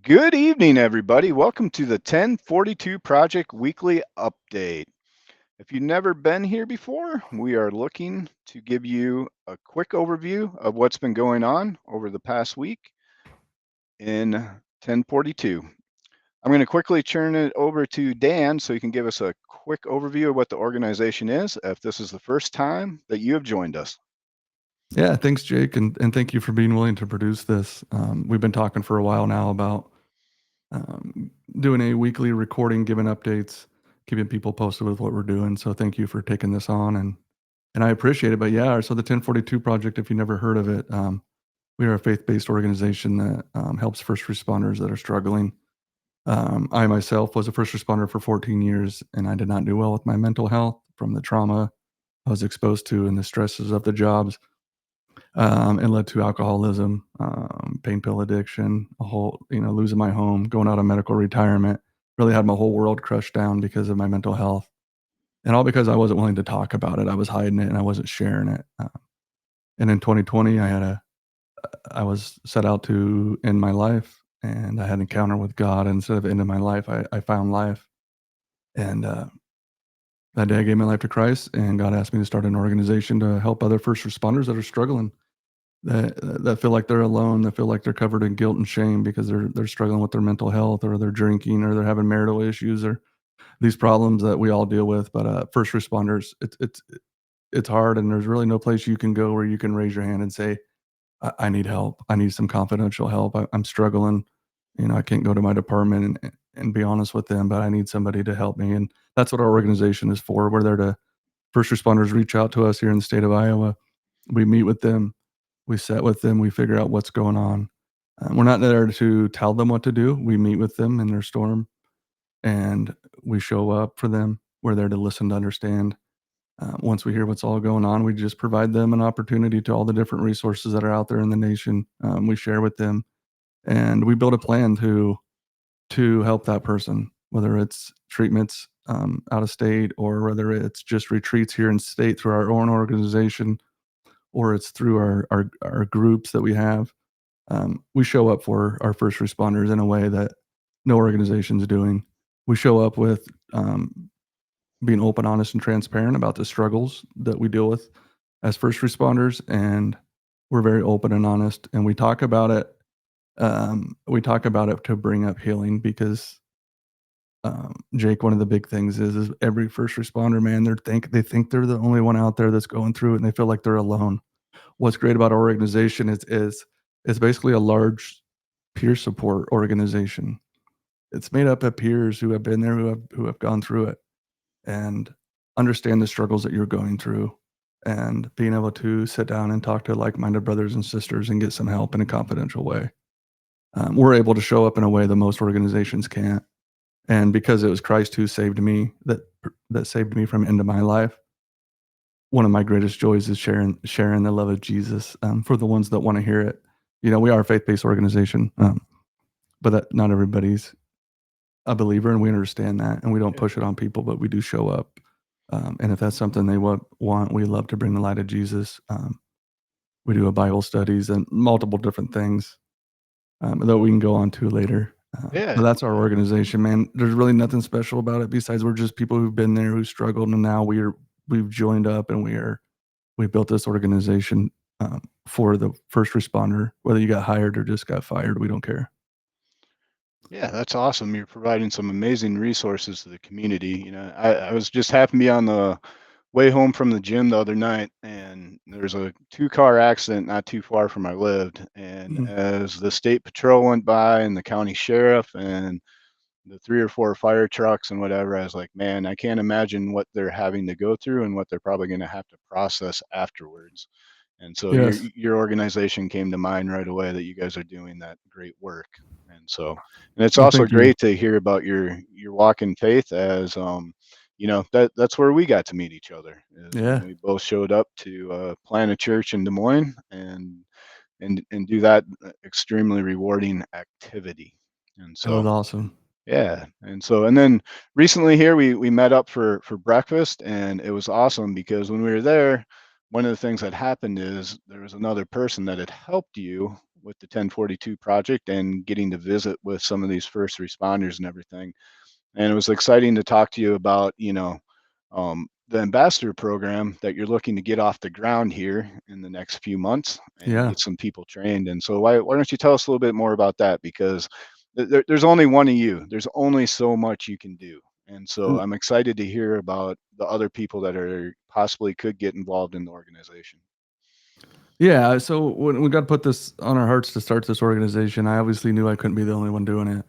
Good evening, everybody. Welcome to the 1042 Project Weekly Update. If you've never been here before, we are looking to give you a quick overview of what's been going on over the past week in 1042. I'm going to quickly turn it over to Dan so he can give us a quick overview of what the organization is if this is the first time that you have joined us. Yeah, thanks, Jake, and thank you for being willing to produce this. We've been talking for a while now about um, doing a weekly recording, giving updates, keeping people posted with what we're doing. So thank you for taking this on, and I appreciate it. But yeah, so the 1042 Project, if you never heard of it, we are a faith-based organization that helps first responders that are struggling. I myself was a first responder for 14 years, and I did not do well with my mental health from the trauma I was exposed to and the stresses of the jobs. It led to alcoholism, pain pill addiction, a whole, losing my home, going out of medical retirement. Really had my whole world crushed down because of my mental health, and all because I wasn't willing to talk about it. I was hiding it and I wasn't sharing it. And in 2020, I was set out to end my life, and I had an encounter with God. And instead of ending my life, I found life. And that day, I gave my life to Christ, and God asked me to start an organization to help other first responders that are struggling, that feel like they're alone, that feel like they're covered in guilt and shame because they're struggling with their mental health, or they're drinking, or they're having marital issues, or these problems that we all deal with. But first responders, it's hard, and there's really no place you can go where you can raise your hand and say, I need help. I need some confidential help. I'm struggling. I can't go to my department and be honest with them, but I need somebody to help me. And that's what our organization is for. We're there to first responders reach out to us here in the state of Iowa. We meet with them, we sit with them, we figure out what's going on. We're not there to tell them what to do. We meet with them in their storm, and we show up for them. We're there to listen, to understand. Once we hear what's all going on, we just provide them an opportunity to all the different resources that are out there in the nation. We share with them, and we build a plan to help that person, whether it's treatments out of state, or whether it's just retreats here in state through our own organization, or it's through our groups that we have. We show up for our first responders in a way that no organization's doing. We show up with being open, honest, and transparent about the struggles that we deal with as first responders, and we're very open and honest, and we talk about it. We talk about it to bring up healing because Jake, one of the big things is every first responder, man, they think they're the only one out there that's going through it, and they feel like they're alone. What's great about our organization is it's basically a large peer support organization. It's made up of peers who have been there, who have gone through it, and understand the struggles that you're going through, and being able to sit down and talk to like-minded brothers and sisters and get some help in a confidential way. We're able to show up in a way that most organizations can't, and because it was Christ who saved me, that saved me from into my life. One of my greatest joys is sharing the love of Jesus, for the ones that want to hear it. We are a faith-based organization, but that not everybody's a believer, and we understand that, and we don't Yeah. push it on people, but we do show up. And if that's something they want, we love to bring the light of Jesus. We do a Bible studies and multiple different things that we can go on to later. But Yeah. that's our organization, man. There's really nothing special about it besides we're just people who've been there, who struggled, and now we've joined up, and we built this organization for the first responder. Whether you got hired or just got fired, we don't care. Yeah, that's awesome. You're providing some amazing resources to the community. I was just happened to be on the way home from the gym the other night, and there's a two-car accident not too far from where I lived. And Mhm. as the state patrol went by and the county sheriff and the three or four fire trucks and whatever, I was like, man, I can't imagine what they're having to go through and what they're probably going to have to process afterwards. And so Yes. your organization came to mind right away that you guys are doing that great work. And so, and it's Well, also thank you. great to hear about your walk in faith as that's where we got to meet each other is when Yeah, we both showed up to plant a church in Des Moines and do that extremely rewarding activity. And it was so awesome. yeah, and then recently here we met up for breakfast, and it was awesome because when we were there, one of the things that happened is there was another person that had helped you with the 1042 project and getting to visit with some of these first responders and everything. And it was exciting to talk to you about, the ambassador program that you're looking to get off the ground here in the next few months and Yeah. get some people trained. And so why don't you tell us a little bit more about that? Because there's only one of you. There's only so much you can do. And so Mm, I'm excited to hear about the other people that are possibly could get involved in the organization. Yeah. So when we got put this on our hearts to start this organization, I obviously knew I couldn't be the only one doing it.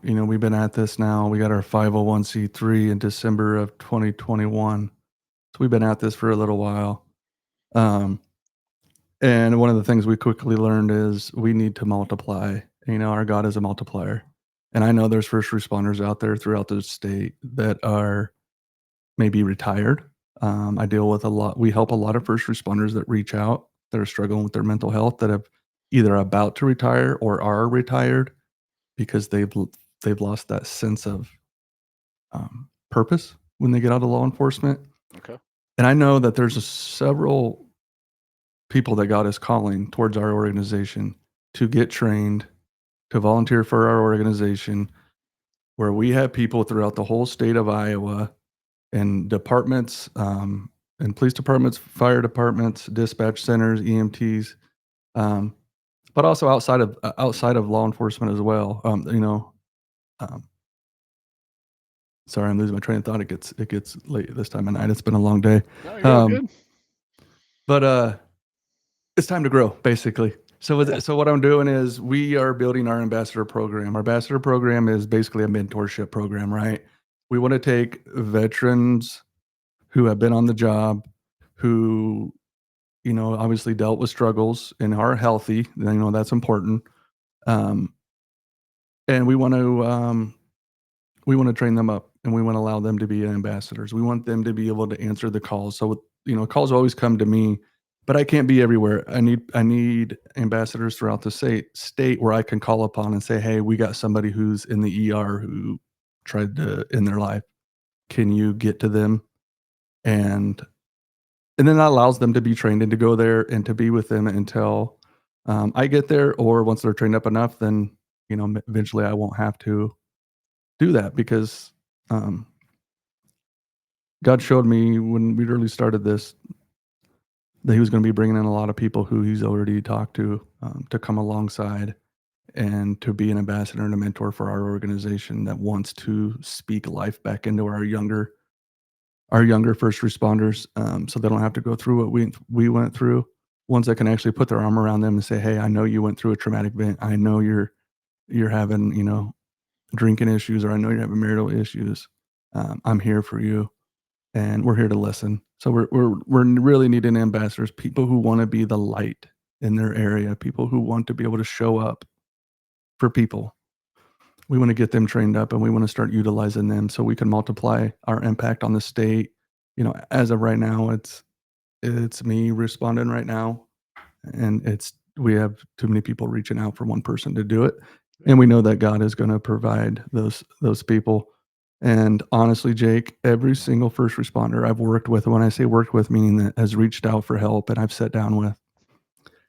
We've been at this now. We got our 501c3 in December of 2021. So we've been at this for a little while. Um, and one of the things we quickly learned is we need to multiply. Our God is a multiplier. And I know there's first responders out there throughout the state that are maybe retired. I deal with we help a lot of first responders that reach out that are struggling with their mental health that have either about to retire or are retired because they've lost that sense of purpose when they get out of law enforcement. Okay. And I know that there's several people that God is calling towards our organization to get trained, to volunteer for our organization, where we have people throughout the whole state of Iowa and departments, and police departments, fire departments, dispatch centers, EMTs, but also outside of law enforcement as well. Um, sorry, I'm losing my train of thought. It gets late this time of night. It's been a long day. No, you're all good. But it's time to grow, basically. Yeah. So what I'm doing is we are building our ambassador program. Our ambassador program is basically a mentorship program, right? We want to take veterans who have been on the job, who obviously dealt with struggles and are healthy. That's important. Um, and we want to train them up, and we want to allow them to be ambassadors. We want them to be able to answer the calls. So calls always come to me, but I can't be everywhere. I need ambassadors throughout the state where I can call upon and say, hey, we got somebody who's in the ER who tried to end their life. Can you get to them? And then that allows them to be trained and to go there and to be with them until I get there, or once they're trained up enough, then eventually I won't have to do that because God showed me when we really started this that He was going to be bringing in a lot of people who He's already talked to come alongside and to be an ambassador and a mentor for our organization that wants to speak life back into our younger first responders, so they don't have to go through what we went through. Ones that can actually put their arm around them and say, "Hey, I know you went through a traumatic event. I know you're having drinking issues, or I know you're having marital issues. I'm here for you, and we're here to listen." So we're really needing ambassadors, people who want to be the light in their area, people who want to be able to show up for people. We want to get them trained up, and we want to start utilizing them so we can multiply our impact on the state. As of right now, it's me responding right now, and we have too many people reaching out for one person to do it, and we know that God is going to provide those people. And honestly, Jake, every single first responder I've worked with, when I say worked with, meaning that has reached out for help and I've sat down with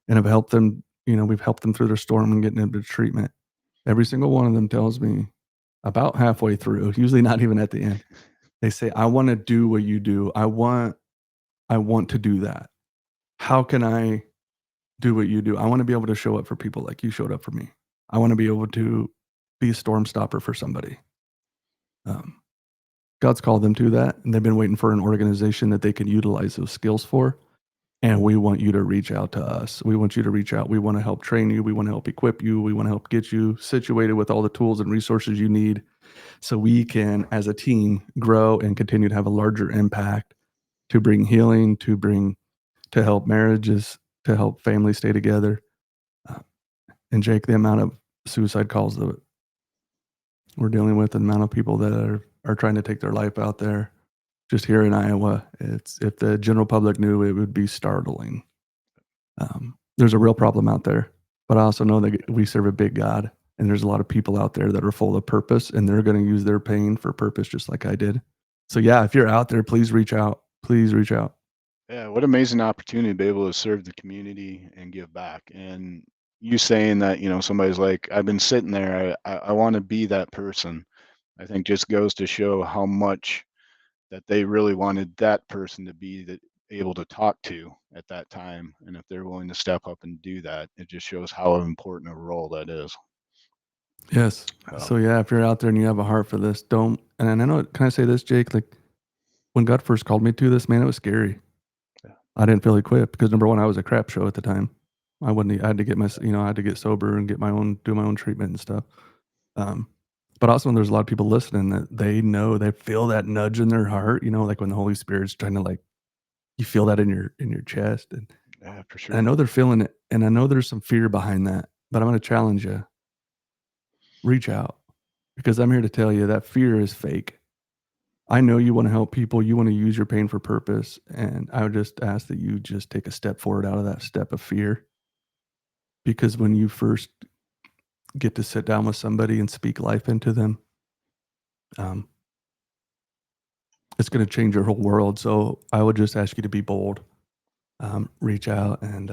and have helped them, we've helped them through their storm and getting them to treatment. Every single one of them tells me about halfway through, usually not even at the end, they say, I want to do what you do. I want to do that. How can I do what you do? I want to be able to show up for people like you showed up for me. I want to be able to be a storm stopper for somebody. God's called them to that, and they've been waiting for an organization that they can utilize those skills for. And we want you to reach out to us. We want you to reach out. We want to help train you. We want to help equip you. We want to help get you situated with all the tools and resources you need so we can, as a team, grow and continue to have a larger impact to bring healing, to help marriages, to help families stay together. And Jake, the amount of suicide calls that we're dealing with, the amount of people that are trying to take their life out there, just here in Iowa, if the general public knew, it would be startling. There's a real problem out there, but I also know that we serve a big God, and there's a lot of people out there that are full of purpose, and they're going to use their pain for purpose, just like I did. So yeah, if you're out there, please reach out. Please reach out. Yeah, what amazing opportunity to be able to serve the community and give back. And you saying that, somebody's like, I've been sitting there, I want to be that person. I think just goes to show how much that they really wanted that person to be able to talk to at that time. And if they're willing to step up and do that, it just shows how important a role that is. Yes. So, So yeah, if you're out there and you have a heart for this, don't. And I know. Can I say this, Jake? Like when God first called me to this, man, it was scary. yeah. I didn't feel equipped because number one, I was a crap show at the time. I wouldn't. I had to get my. I had to get sober and do my own treatment and stuff. Um, but also, there's a lot of people listening that they feel that nudge in their heart. Like when the Holy Spirit's trying to you feel that in your chest, and Yeah, for I sure. know they're feeling it, and I know there's some fear behind that. But I'm going to challenge you: reach out, because I'm here to tell you that fear is fake. I know you want to help people. You want to use your pain for purpose, and I would just ask that you just take a step forward out of that step of fear, because when you first get to sit down with somebody and speak life into them, um, it's going to change your whole world. So I would just ask you to be bold, reach out, and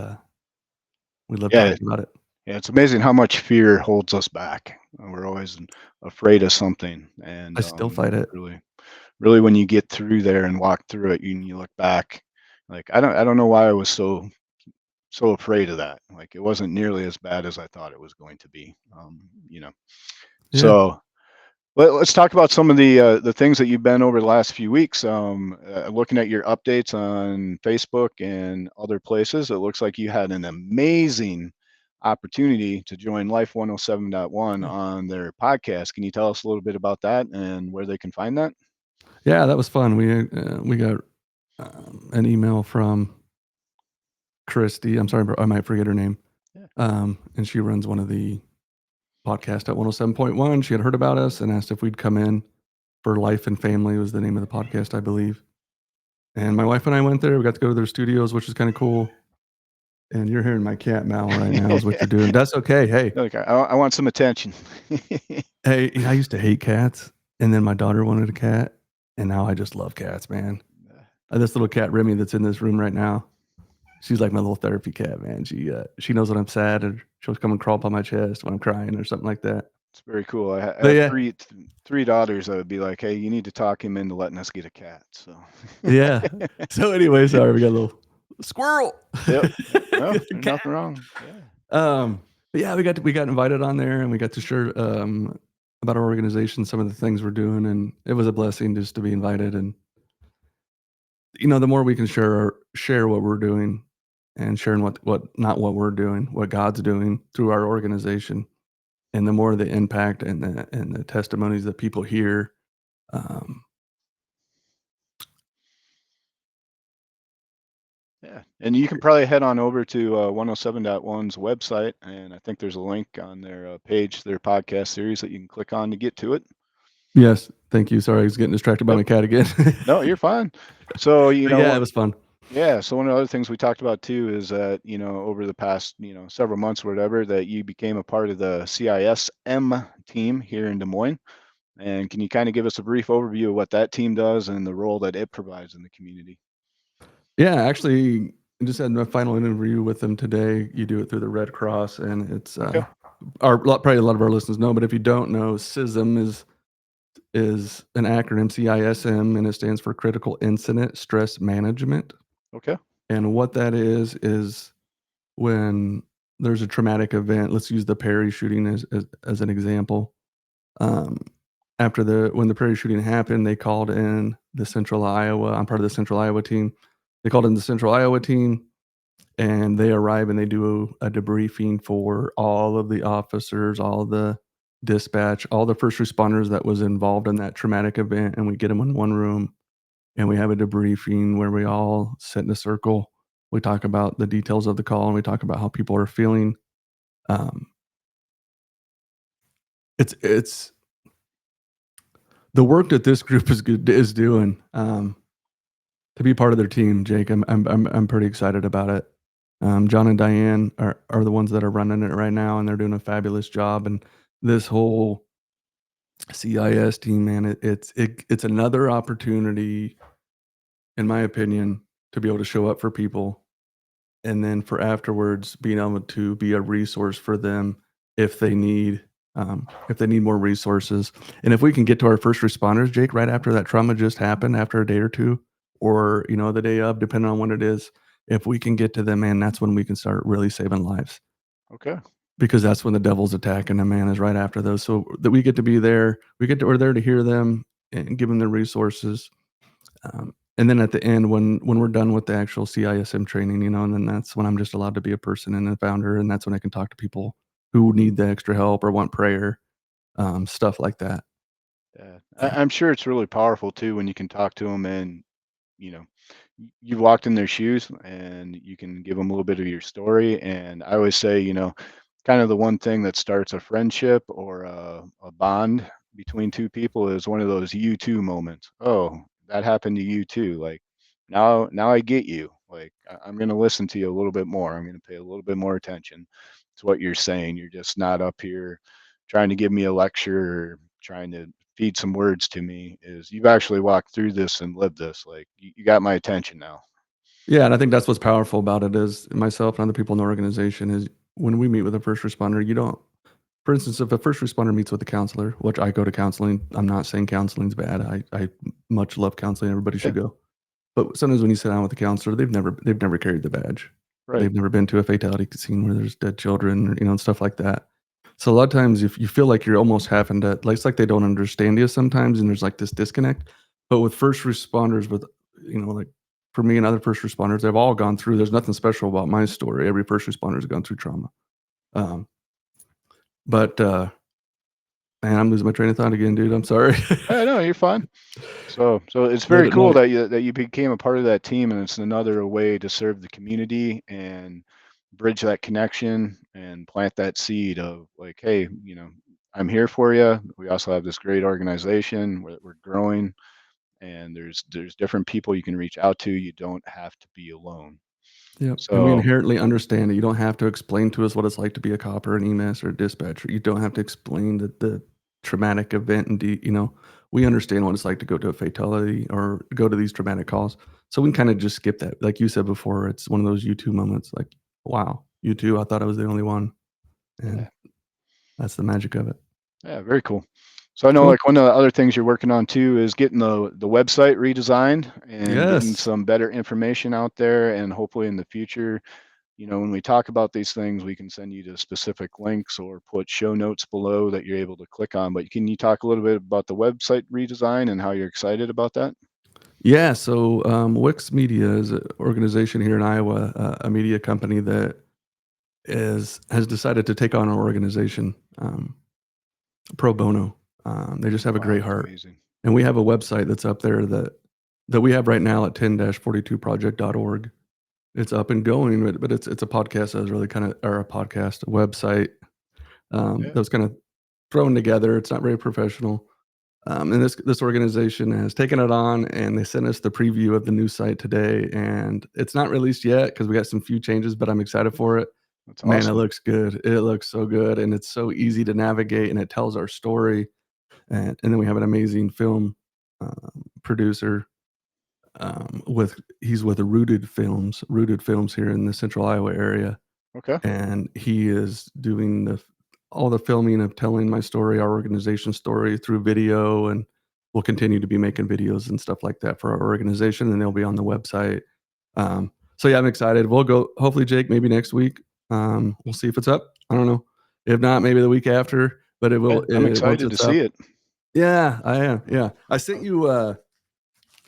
we love Yeah. talking about it. Yeah. It's amazing how much fear holds us back. We're always afraid of something. I And still fight it. really, really, when you get through there and walk through it, you look back, like, I don't know why I was so afraid of that. Like, it wasn't nearly as bad as I thought it was going to be. Yeah, So let's talk about some of the things that you've been over the last few weeks. Looking at your updates on Facebook and other places, it looks like you had an amazing opportunity to join Life 107.1 yeah, on their podcast. Can you tell us a little bit about that and where they can find that? yeah. That was fun. We got an email from Christy. I'm sorry, I might forget her name. Yeah. And she runs one of the podcasts at 107.1. She had heard about us and asked if we'd come in for Life and Family was the name of the podcast, I believe. And my wife and I went there. We got to go to their studios, which is kind of cool. And you're hearing my cat meow right now is what you're doing. That's okay. Hey, Okay, I want some attention. hey, I used to hate cats, and then my daughter wanted a cat, and now I just love cats, man. This little cat Remy that's in this room right now, she's like my little therapy cat, man. She knows when I'm sad, and she'll come and crawl up on my chest when I'm crying or something like that. It's very cool. I But have yeah, three daughters that would be like, "Hey, you need to talk him into letting us get a cat." So, yeah. So anyway, sorry, we got a little squirrel. yep, yep. No, there's Cat. nothing wrong. Yeah. But yeah, we got invited on there, and we got to share about our organization, some of the things we're doing, and it was a blessing just to be invited. And the more we can share what we're doing, and sharing what not what we're doing, what God's doing through our organization, and the more the impact and the testimonies that people hear. Um, Yeah, and you can probably head on over to 107.1's website, and I think there's a link on their page, their podcast series that you can click on to get to it. yes, thank you. Sorry, I was getting distracted by Yep. my cat again. No, you're fine. So, But yeah, it was fun. yeah, so one of the other things we talked about too is that, over the past, several months or whatever, that you became a part of the CISM team here in Des Moines. And can you kind of give us a brief overview of what that team does and the role that it provides in the community? Yeah, actually, I just had my final interview with them today. You do it through the Red Cross, and it's Okay. probably a lot of our listeners know, but if you don't know, CISM is an acronym, CISM, and it stands for Critical Incident Stress Management. Okay. And what that is when there's a traumatic event. Let's use the Perry shooting as an example. Um, when the Prairie shooting happened, they called in the Central Iowa. I'm part of the Central Iowa team. They called in the Central Iowa team, and they arrive and they do a debriefing for all of the officers, all the dispatch, all the first responders that was involved in that traumatic event, and we get them in one room and we have a debriefing where we all sit in a circle. We talk about the details of the call and we talk about how people are feeling. Um, it's the work that this group is doing. To be part of their team, Jake, I'm pretty excited about it. John and Diane are the ones that are running it right now, and they're doing a fabulous job. And this whole CIS team, man, it's another opportunity, in my opinion, to be able to show up for people and then for afterwards being able to be a resource for them if they need more resources. And if we can get to our first responders, Jake, right after that trauma just happened, after a day or two, or the day of, depending on when it is, if we can get to them, man, that's when we can start really saving lives. Okay. Because that's when the devil's attacking them, man, is right after those. So that we get to be there, we're there to hear them and give them the resources. And then at the end, when we're done with the actual CISM training, and then that's when I'm just allowed to be a person and a founder, and that's when I can talk to people who need the extra help or want prayer, stuff like that. Yeah. I'm sure it's really powerful too when you can talk to them and, you know, you've walked in their shoes and you can give them a little bit of your story. And I always say, kind of the one thing that starts a friendship or a bond between two people is one of those you too moments. Oh, that happened to you too. Like now I get you. Like I'm going to listen to you a little bit more. I'm going to pay a little bit more attention to what you're saying. You're just not up here trying to give me a lecture or trying to feed some words to me. Is you've actually walked through this and lived this. Like you got my attention now. Yeah, and I think that's what's powerful about it is myself and other people in the organization is when we meet with a first responder, you don't. For instance, if a first responder meets with a counselor, which I go to counseling, I'm not saying counseling's bad. I much love counseling. Everybody should go. But sometimes when you sit down with a counselor, they've never carried the badge. Right. They've never been to a fatality scene where there's dead children, and stuff like that. So a lot of times, if you feel like you're almost having to, like, it's like they don't understand you sometimes, and there's like this disconnect. But with first responders, like for me and other first responders, they've all gone through. There's nothing special about my story. Every first responder has gone through trauma. But man, I'm losing my train of thought again, dude. I'm sorry. No, you're fine. So it's very cool that you became a part of that team, and it's another way to serve the community and bridge that connection and plant that seed of like, hey, I'm here for you. We also have this great organization where we're growing, and there's different people you can reach out to. You don't have to be alone. Yep. So And we inherently understand it. You don't have to explain to us what it's like to be a cop or an EMS or a dispatcher. You don't have to explain the traumatic event and we understand what it's like to go to a fatality or go to these traumatic calls. So we can kind of just skip that. Like you said before, it's one of those you too moments. Like, wow, you too. I thought I was the only one. And that's the magic of it. Yeah, very cool. So I know like one of the other things you're working on too is getting the website redesigned and getting some better information out there, and hopefully in the future, when we talk about these things, we can send you to specific links or put show notes below that you're able to click on. But can you talk a little bit about the website redesign and how you're excited about that? Yeah, so Wix Media is an organization here in Iowa, a media company that has decided to take on our organization pro bono. They just have a great heart. Amazing. And we have a website that's up there that we have right now at 10-42project.org. It's up and going, but it's a podcast that was really a website that was kind of thrown together. It's not very professional. And this organization has taken it on, and they sent us the preview of the new site today. And it's not released yet because we got some few changes, but I'm excited for it. That's awesome. Man, it looks good. It looks so good, and it's so easy to navigate, and it tells our story. And then we have an amazing film producer he's with Rooted Films here in the Central Iowa area. Okay. And he is doing all the filming of telling my story, our organization story through video, and we'll continue to be making videos and stuff like that for our organization, and they'll be on the website. So yeah, I'm excited. We'll go, hopefully, Jake, maybe next week. We'll see if it's up. I don't know. If not, maybe the week after, but it will. I'm excited to see it. Yeah, I am. Yeah. I sent you a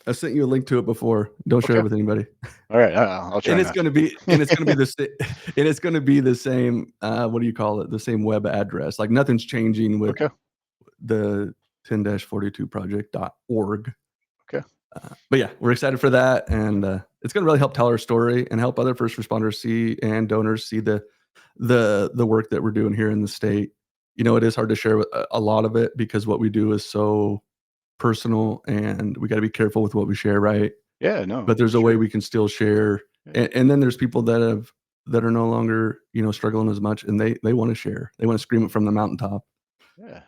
link to it before. Don't share it with anybody. All right, I'll try. And it's going to be the same. What do you call it? The same web address. Like nothing's changing with the 10-42project.org. Okay. But yeah, we're excited for that, and it's going to really help tell our story and help other first responders see and donors see the work that we're doing here in the state. It is hard to share a lot of it because what we do is so personal, and we got to be careful with what we share, right? Yeah, no. But there's a way we can still share, and then there's people that are no longer struggling as much, and they want to share. They want to scream it from the mountaintop. Yeah.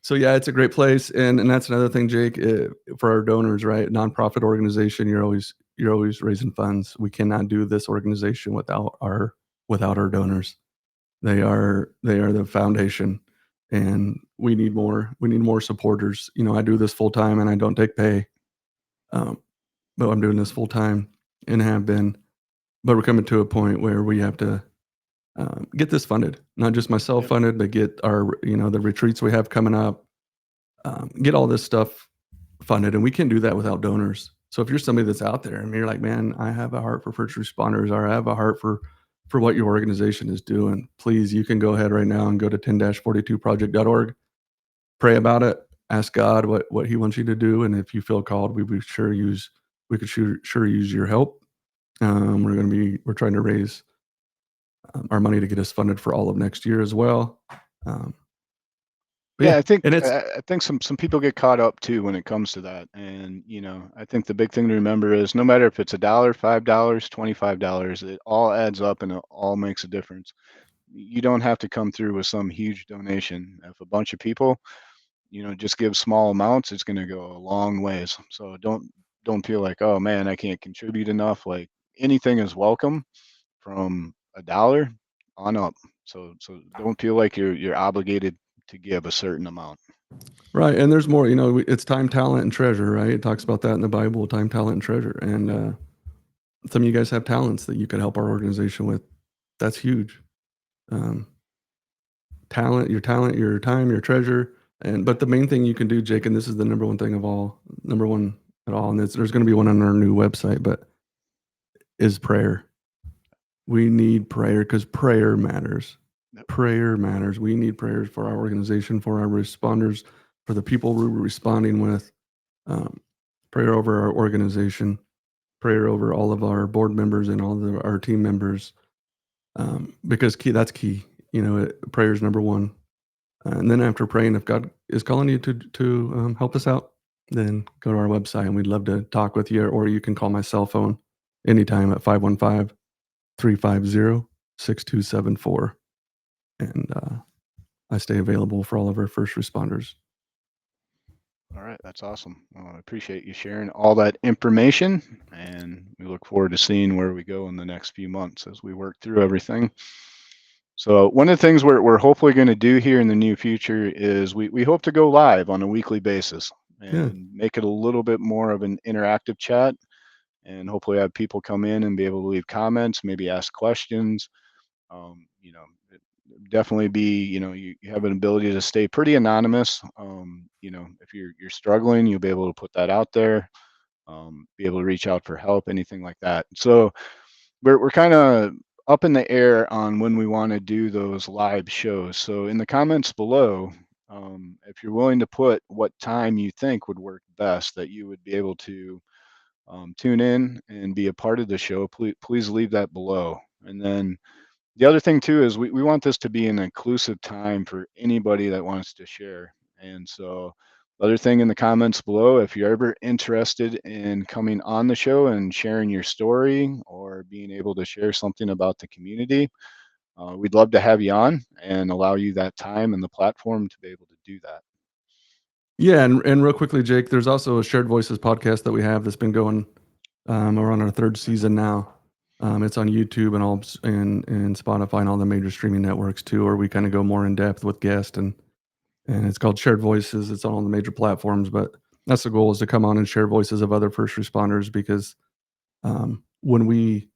So yeah, it's a great place, and that's another thing, Jake, for our donors, right? Nonprofit organization, you're always you're always raising funds. We cannot do this organization without our donors. They are the foundation, and we need more supporters. I do this full time and I don't take pay, but I'm doing this full time and have been. But we're coming to a point where we have to get this funded, not just myself Yep. funded, but get our the retreats we have coming up, get all this stuff funded, and we can't do that without donors. So if you're somebody that's out there and you're like, man, I have a heart for first responders, or I have a heart for what your organization is doing, please, you can go ahead right now and go to 10-42project.org, pray about it, ask God what He wants you to do, and if you feel called, we could sure use your help. We're trying to raise our money to get us funded for all of next year as well. Yeah, I think and it's I think some people get caught up too when it comes to that. And I think the big thing to remember is no matter if it's $1, $5, $25, it all adds up and it all makes a difference. You don't have to come through with some huge donation. If a bunch of people, just give small amounts, it's going to go a long ways. So don't feel like, oh man, I can't contribute enough. Like anything is welcome from $1 on up. So don't feel like you're obligated to give a certain amount. right, and there's more. It's time, talent, and treasure, right? It talks about that in the Bible: time, talent, and treasure. And some of you guys have talents that you could help our organization with. That's huge. Talent, your time, your treasure, but the main thing you can do, Jake, and this is the number one at all, and there's going to be one on our new website, but is prayer. We need prayer because prayer matters. Yep. Prayer matters. We need prayers for our organization, for our responders, for the people we're responding with. Prayer over our organization, prayer over all of our board members and all of our team members, because that's key. Prayer is number one. And then after praying, if God is calling you to help us out, then go to our website and we'd love to talk with you, or you can call my cell phone anytime at 515-350-6274. And I stay available for all of our first responders. All right, that's awesome. Well, I appreciate you sharing all that information, and we look forward to seeing where we go in the next few months as we work through everything. So one of the things we're hopefully going to do here in the near future is we hope to go live on a weekly basis and make it a little bit more of an interactive chat, and hopefully have people come in and be able to leave comments, maybe ask questions. Definitely be, you have an ability to stay pretty anonymous. If you're struggling, you'll be able to put that out there, be able to reach out for help, anything like that. So we're kind of up in the air on when we want to do those live shows. So in the comments below, if you're willing to put what time you think would work best, that you would be able to tune in and be a part of the show, please leave that below. And then the other thing too is we want this to be an inclusive time for anybody that wants to share. And so the other thing in the comments below, if you're ever interested in coming on the show and sharing your story or being able to share something about the community, we'd love to have you on and allow you that time and the platform to be able to do that. Yeah, and real quickly, Jake, there's also a Shared Voices podcast that we have that's been going. We're on our third season now. It's on YouTube and Spotify and all the major streaming networks too, where we kind of go more in depth with guests, and it's called Shared Voices. It's on all the major platforms, but that's the goal, is to come on and share voices of other first responders, because when we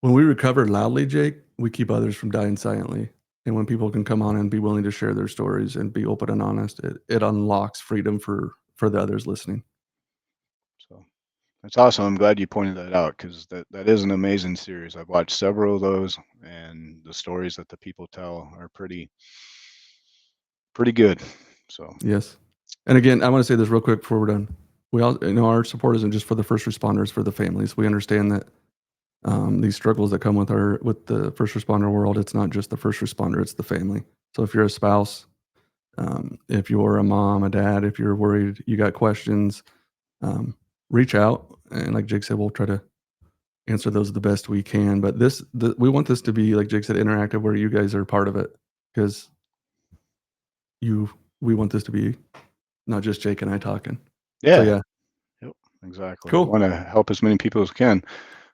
recover loudly, Jake, we keep others from dying silently. And when people can come on and be willing to share their stories and be open and honest, it unlocks freedom for the others listening. So that's awesome. I'm glad you pointed that out, because that is an amazing series. I've watched several of those, and the stories that the people tell are pretty good. So Yes. And again, I want to say this real quick before we're done. We all, our support isn't just for the first responders, for the families. We understand that these struggles that come with the first responder world, it's not just the first responder, it's the family. So if you're a spouse, if you're a mom, a dad, if you're worried, you got questions, reach out. And like Jake said, we'll try to answer those the best we can. But we want this to be, like Jake said, interactive, where you guys are part of it, because we want this to be not just Jake and I talking. yeah. So yeah. Yep. exactly. Cool. Want to help as many people as we can.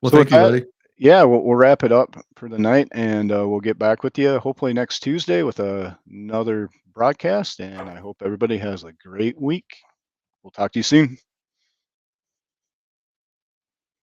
Well, So with thank you, that, buddy. yeah, we'll wrap it up for the night, and we'll get back with you hopefully next Tuesday with another broadcast. And I hope everybody has a great week. We'll talk to you soon.